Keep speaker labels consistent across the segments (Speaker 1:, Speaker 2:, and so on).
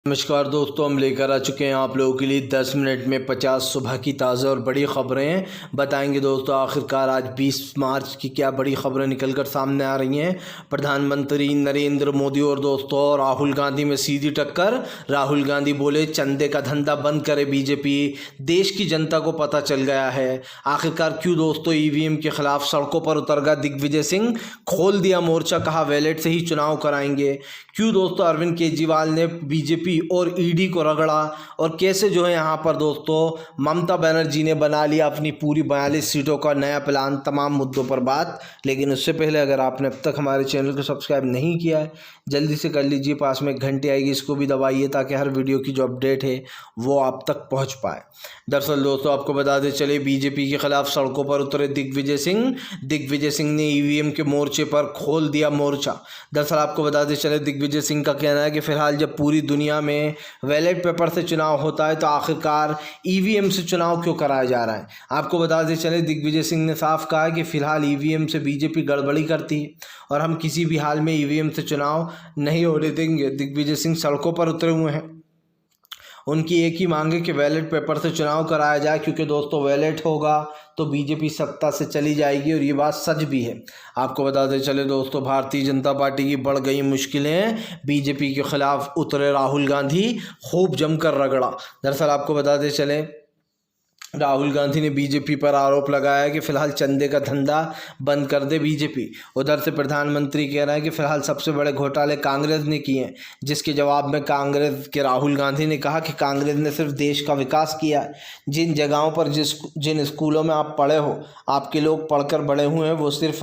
Speaker 1: नमस्कार दोस्तों, हम लेकर आ चुके हैं आप लोगों के लिए 10 मिनट में 50 सुबह की ताज़ा और बड़ी ख़बरें बताएंगे। दोस्तों आखिरकार आज 20 मार्च की क्या बड़ी ख़बरें निकल कर सामने आ रही हैं। प्रधानमंत्री नरेंद्र मोदी और दोस्तों राहुल गांधी में सीधी टक्कर। राहुल गांधी बोले चंदे का धंधा बंद करे बीजेपी। देश की जनता को पता चल गया है आखिरकार क्यों दोस्तों ईवीएम के खिलाफ सड़कों पर उतर गया दिग्विजय सिंह। खोल दिया मोर्चा, कहा वैलेट से ही चुनाव कराएंगे। क्यों दोस्तों अरविंद केजरीवाल ने बीजेपी और ईडी को रगड़ा और कैसे जो है यहाँ पर दोस्तों ममता बनर्जी ने बना लिया अपनी पूरी 42 सीटों का नया प्लान। तमाम मुद्दों पर बात, लेकिन उससे पहले अगर आपने अब तक हमारे चैनल को सब्सक्राइब नहीं किया है जल्दी से कर लीजिए। पास में एक घंटी आएगी, इसको भी दबाइए ताकि हर वीडियो की जो अपडेट है वो आप तक पहुँच पाए। दरअसल दोस्तों आपको बता दें चले बीजेपी के खिलाफ सड़कों पर उतरे दिग्विजय सिंह। दिग्विजय सिंह ने ईवीएम के मोर्चे पर खोल दिया मोर्चा। दरअसल आपको बता दें चले दिग्विजय सिंह का कहना है कि फिलहाल जब पूरी दुनिया में बैलेट पेपर से चुनाव होता है तो आखिरकार ईवीएम से चुनाव क्यों कराया जा रहा है। आपको बता दें चले दिग्विजय सिंह ने साफ कहा कि फिलहाल ईवीएम से बीजेपी गड़बड़ी करती है और हम किसी भी हाल में ईवीएम से चुनाव नहीं होने देंगे। दिग्विजय सिंह सड़कों पर उतरे हुए हैं। उनकी एक ही मांग है कि बैलेट पेपर से चुनाव कराया जाए, क्योंकि दोस्तों बैलेट होगा तो बीजेपी सत्ता से चली जाएगी और ये बात सच भी है। आपको बताते चले दोस्तों भारतीय जनता पार्टी की बढ़ गई मुश्किलें। बीजेपी के खिलाफ उतरे राहुल गांधी, खूब जमकर रगड़ा। दरअसल आपको बताते चले राहुल गांधी ने बीजेपी पर आरोप लगाया है कि फिलहाल चंदे का धंधा बंद कर दे बीजेपी। उधर से प्रधानमंत्री कह रहा है कि फिलहाल सबसे बड़े घोटाले कांग्रेस ने किए हैं, जिसके जवाब में कांग्रेस के राहुल गांधी ने कहा कि कांग्रेस ने सिर्फ देश का विकास किया है। जिन जगहों पर जिन स्कूलों में आप पढ़े हो, आपके लोग पढ़कर बड़े हुए हैं, वो सिर्फ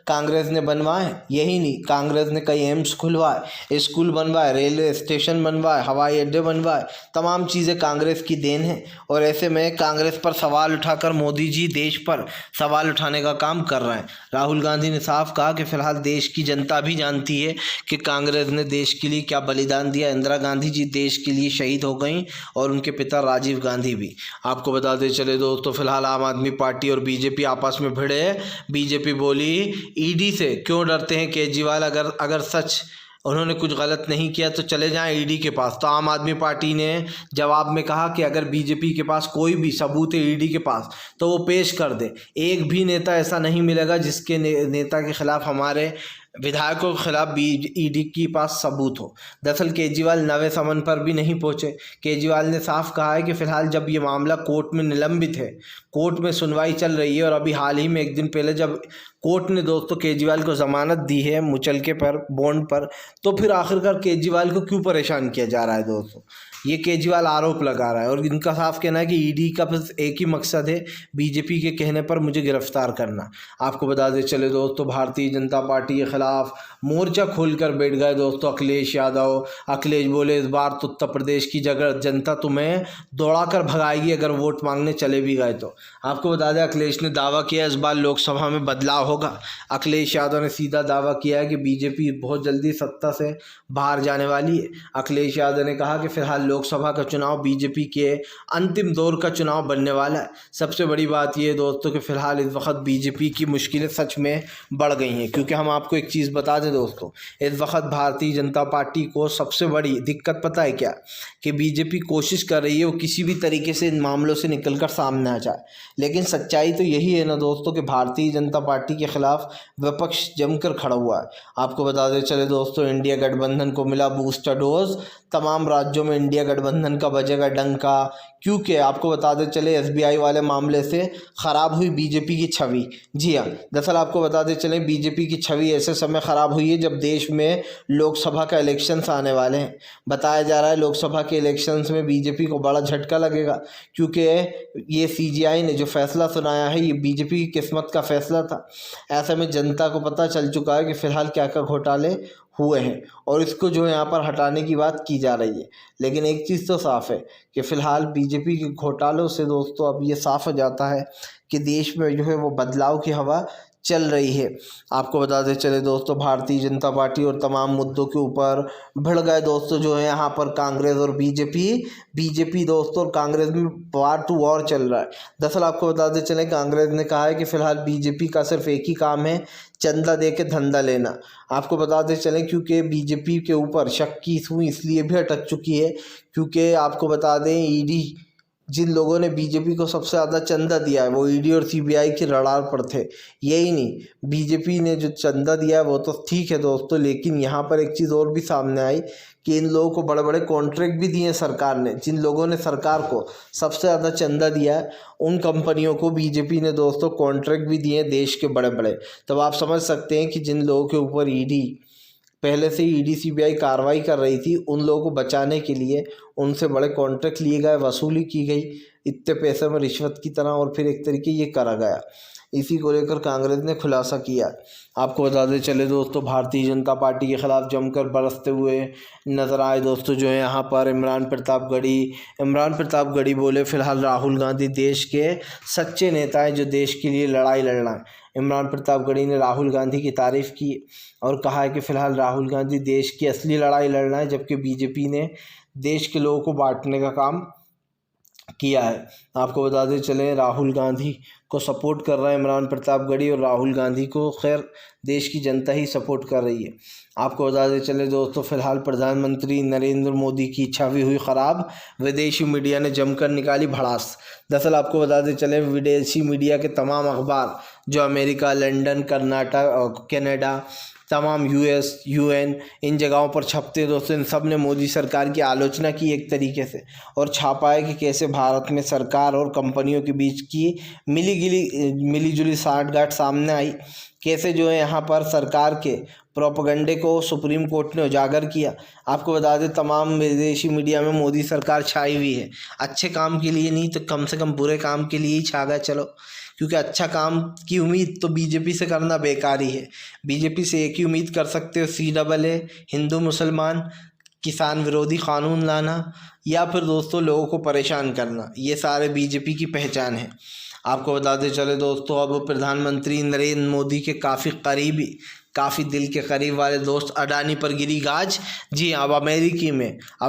Speaker 1: कांग्रेस ने बनवाए। यही नहीं, कांग्रेस ने कई एम्स खुलवाए, स्कूल बनवाए, रेलवे स्टेशन बनवाए, हवाई अड्डे बनवाए। तमाम चीज़ें कांग्रेस की देन है और ऐसे में कांग्रेस पर सवाल उठाकर मोदी जी देश पर सवाल उठाने का काम कर रहे हैं। राहुल गांधी ने साफ कहा कि फिलहाल देश की जनता भी जानती है कि कांग्रेस ने देश के लिए क्या बलिदान दिया। इंदिरा गांधी जी देश के लिए शहीद हो गई और उनके पिता राजीव गांधी भी। आपको बताते चले दोस्तों फिलहाल आम आदमी पार्टी और बीजेपी आपस में भिड़े हैं। बीजेपी बोली ईडी से क्यों डरते हैं केजरीवाल, अगर सच उन्होंने कुछ गलत नहीं किया तो चले जाएं ईडी के पास। तो आम आदमी पार्टी ने जवाब में कहा कि अगर बीजेपी के पास कोई भी सबूत है ईडी के पास तो वो पेश कर दे। एक भी नेता ऐसा नहीं मिलेगा जिसके नेता के खिलाफ हमारे विधायकों के खिलाफ ईडी के पास सबूत हो। दरअसल केजरीवाल नवे समन पर भी नहीं पहुंचे। केजरीवाल ने साफ कहा है कि फिलहाल जब ये मामला कोर्ट में निलंबित है, कोर्ट में सुनवाई चल रही है और अभी हाल ही में एक दिन पहले जब कोर्ट ने दोस्तों केजरीवाल को ज़मानत दी है मुचलके पर, बॉन्ड पर, तो फिर आखिरकार केजरीवाल को क्यों परेशान किया जा रहा है। दोस्तों ये केजरीवाल आरोप लगा रहा है और इनका साफ कहना है कि ईडी का बस एक ही मकसद है, बीजेपी के कहने पर मुझे गिरफ्तार करना। आपको बता दें चले दोस्तों भारतीय जनता पार्टी के खिलाफ मोर्चा खोलकर बैठ गए दोस्तों अखिलेश यादव। अखिलेश बोले इस बार तो उत्तर प्रदेश की जगह जनता तुम्हें दौड़ाकर भगाएगी अगर वोट मांगने चले भी गए तो। आपको बता दें अखिलेश ने दावा किया इस बार लोकसभा में बदलाव होगा। अखिलेश यादव ने सीधा दावा किया है कि बीजेपी बहुत जल्दी सत्ता से बाहर जाने वाली है। अखिलेश यादव ने कहा कि फिलहाल लोकसभा का चुनाव बीजेपी के अंतिम दौर का चुनाव बनने वाला है। सबसे बड़ी बात यह दोस्तों कि फिलहाल इस वक्त बीजेपी की मुश्किलें सच में बढ़ गई हैं, क्योंकि हम आपको एक चीज़ बता दें दोस्तों, इस वक्त भारतीय जनता पार्टी को सबसे बड़ी दिक्कत पता है क्या, कि बीजेपी कोशिश कर रही है वो किसी भी तरीके से इन मामलों से निकलकर सामने आ जाए। लेकिन सच्चाई तो यही है ना दोस्तों कि भारतीय जनता पार्टी के खिलाफ विपक्ष जमकर खड़ा हुआ है। आपको बता दें चले दोस्तों इंडिया गठबंधन को मिला बूस्टर डोज। तमाम राज्यों में इंडिया गठबंधन का बजेगा डंका, क्योंकि आपको बता दें चले एसबीआई वाले मामले से ख़राब हुई बीजेपी की छवि। जी हाँ, दरअसल आपको बताते चले बीजेपी की छवि ऐसे समय ख़राब हुई है जब देश में लोकसभा का इलेक्शंस आने वाले हैं। बताया जा रहा है लोकसभा के इलेक्शंस में बीजेपी को बड़ा झटका लगेगा, क्योंकि ये सीजीआई ने जो फैसला सुनाया है ये बीजेपी की किस्मत का फैसला था। ऐसे में जनता को पता चल चुका है कि फ़िलहाल क्या क्या घोटाले हुए हैं और इसको जो है यहाँ पर हटाने की बात की जा रही है। लेकिन एक चीज़ तो साफ़ है कि फ़िलहाल बीजेपी के घोटालों से दोस्तों अब ये साफ़ हो जाता है कि देश में जो है वो बदलाव की हवा चल रही है। आपको बताते चले दोस्तों, भारतीय जनता पार्टी और तमाम मुद्दों के ऊपर भिड़ गए दोस्तों जो है यहाँ पर कांग्रेस और बीजेपी दोस्तों, और कांग्रेस में वार टू वॉर चल रहा है। दरअसल आपको बताते चले, कांग्रेस ने कहा है कि फ़िलहाल बीजेपी का सिर्फ एक ही काम है, चंदा दे के धंधा लेना। आपको बताते चलें क्योंकि बीजेपी के ऊपर शक की सुई इसलिए भी अटक चुकी है क्योंकि आपको बता दें, ईडी जिन लोगों ने बीजेपी को सबसे ज़्यादा चंदा दिया है वो ईडी और सीबीआई की रडार पर थे। यही नहीं, बीजेपी ने जो चंदा दिया है वो तो ठीक है दोस्तों, लेकिन यहाँ पर एक चीज़ और भी सामने आई कि इन लोगों को बड़े बड़े कॉन्ट्रैक्ट भी दिए सरकार ने। जिन लोगों ने सरकार को सबसे ज़्यादा चंदा दिया है उन कंपनियों को बीजेपी ने दोस्तों कॉन्ट्रैक्ट भी दिए देश के बड़े बड़े। तब आप समझ सकते हैं कि जिन लोगों के ऊपर ईडी पहले से ईडी सीबीआई कार्रवाई कर रही थी, उन लोगों को बचाने के लिए उनसे बड़े कॉन्ट्रैक्ट लिए गए, वसूली की गई इतने पैसे में रिश्वत की तरह, और फिर एक तरीके ये करा गया। इसी को लेकर कांग्रेस ने खुलासा किया। आपको बताते चले दोस्तों, भारतीय जनता पार्टी के खिलाफ जमकर बरसते हुए नज़र आए दोस्तों जो है यहाँ पर इमरान प्रतापगढ़ी बोले फ़िलहाल राहुल गांधी देश के सच्चे नेता हैं जो देश के लिए लड़ाई लड़ रहे हैं। इमरान प्रतापगढ़ी ने राहुल गांधी की तारीफ़ की और कहा है कि फ़िलहाल राहुल गांधी देश की असली लड़ाई लड़ रहे हैं, जबकि बीजेपी ने देश के लोगों को बांटने का काम किया है। आपको बताते चलें, राहुल गांधी को सपोर्ट कर रहा है इमरान प्रतापगढ़ी, और राहुल गांधी को खैर देश की जनता ही सपोर्ट कर रही है। आपको बताते चले दोस्तों, फ़िलहाल प्रधानमंत्री नरेंद्र मोदी की छवि हुई ख़राब, विदेशी मीडिया ने जमकर निकाली भड़ास। दरअसल आपको बताते चले, विदेशी मीडिया के तमाम अखबार जो अमेरिका, लंदन, कर्नाटक, कनाडा, तमाम यूएस, यूएन इन जगहों पर छपते हैं दोस्तों, इन सब ने मोदी सरकार की आलोचना की एक तरीके से, और छापा है कि कैसे भारत में सरकार और कंपनियों के बीच की मिली जुली साठगांठ सामने आई, कैसे जो है यहाँ पर सरकार के प्रोपेगेंडे को सुप्रीम कोर्ट ने उजागर किया। आपको बता दें, तमाम विदेशी मीडिया में मोदी सरकार छाई हुई है। अच्छे काम के लिए नहीं तो कम से कम बुरे काम के लिए ही छा गया चलो, क्योंकि अच्छा काम की उम्मीद तो बीजेपी से करना बेकार ही है। बीजेपी से एक ही उम्मीद कर सकते हो, CAA, हिंदू मुसलमान, किसान विरोधी कानून लाना, या फिर दोस्तों लोगों को परेशान करना। ये सारे बीजेपी की पहचान है। आपको बताते चले दोस्तों, अब प्रधानमंत्री नरेंद्र मोदी के काफ़ी करीबी, काफ़ी दिल के करीब वाले दोस्त अडानी पर गिरी गाज। जी अब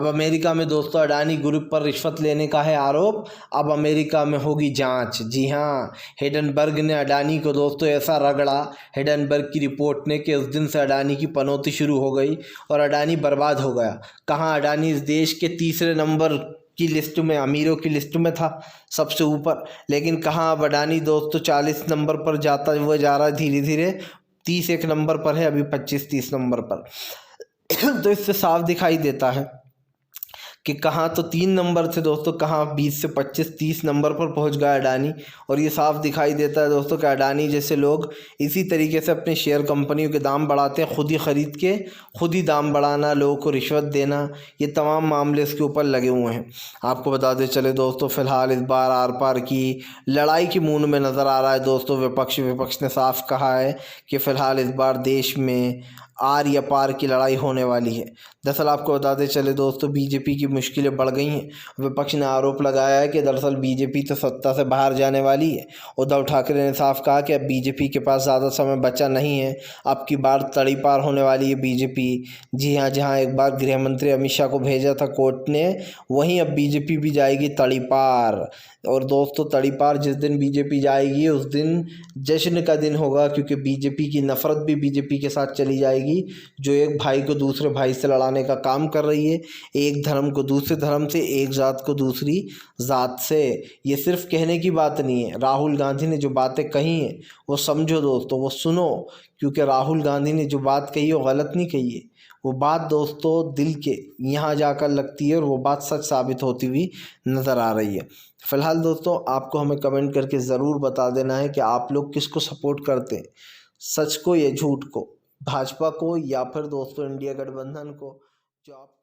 Speaker 1: अमेरिका में दोस्तों अडानी ग्रुप पर रिश्वत लेने का है आरोप। अब अमेरिका में होगी जांच। जी हाँ, हिडनबर्ग ने अडानी को दोस्तों ऐसा रगड़ा, हिडनबर्ग की रिपोर्ट ने, कि उस दिन से अडानी की पनौती शुरू हो गई और अडानी बर्बाद हो गया। कहाँ अडानी इस देश के तीसरे नंबर की लिस्ट में, अमीरों की लिस्ट में था सबसे ऊपर, लेकिन कहाँ अब अडानी दोस्तों 40 नंबर पर जाता हुआ जा रहा है, धीरे धीरे 31 नंबर पर है, अभी 25-30 नंबर पर। तो इससे साफ दिखाई देता है कि कहाँ तो 3 नंबर थे दोस्तों, कहाँ 20 से 25-30 नंबर पर पहुंच गया अडानी। और ये साफ दिखाई देता है दोस्तों कि अडानी जैसे लोग इसी तरीके से अपने शेयर कंपनियों के दाम बढ़ाते हैं, खुद ही ख़रीद के खुद ही दाम बढ़ाना, लोगों को रिश्वत देना, ये तमाम मामले इसके ऊपर लगे हुए हैं। आपको बताते चले दोस्तों, फ़िलहाल इस बार आर पार की लड़ाई की मूड में नज़र आ रहा है दोस्तों। विपक्ष ने साफ कहा है कि फ़िलहाल इस बार देश में आर या पार की लड़ाई होने वाली है। दरअसल आपको बताते चले दोस्तों, बीजेपी की मुश्किलें बढ़ गई हैं। विपक्ष ने आरोप लगाया है कि दरअसल बीजेपी तो सत्ता से बाहर जाने वाली है। उद्धव ठाकरे ने साफ कहा कि अब बीजेपी के पास ज़्यादा समय बचा नहीं है, अब की बार तड़ी पार होने वाली है बीजेपी। जी हाँ, जहाँ एक बार गृह मंत्री अमित शाह को भेजा था कोर्ट ने, वहीं अब बीजेपी भी जाएगी तड़ी पार। और दोस्तों तड़ी पार जिस दिन बीजेपी जाएगी उस दिन जश्न का दिन होगा, क्योंकि बीजेपी की नफ़रत भी बीजेपी के साथ चली जाएगी, जो एक भाई को दूसरे भाई से लड़ाने का काम कर रही है, एक धर्म को दूसरे धर्म से, एक जात को दूसरी जात से। ये सिर्फ कहने की बात नहीं है, राहुल गांधी ने जो बातें कही हैं वो समझो दोस्तों, वो सुनो, क्योंकि राहुल गांधी ने जो बात कही है वो गलत नहीं कही है। वो बात दोस्तों दिल के यहाँ जाकर लगती है और वो बात सच साबित होती हुई नज़र आ रही है। फ़िलहाल दोस्तों आपको हमें कमेंट करके ज़रूर बता देना है कि आप लोग किसको सपोर्ट करते हैं, सच को या झूठ को, भाजपा को या फिर दोस्तों इंडिया गठबंधन को, जो आप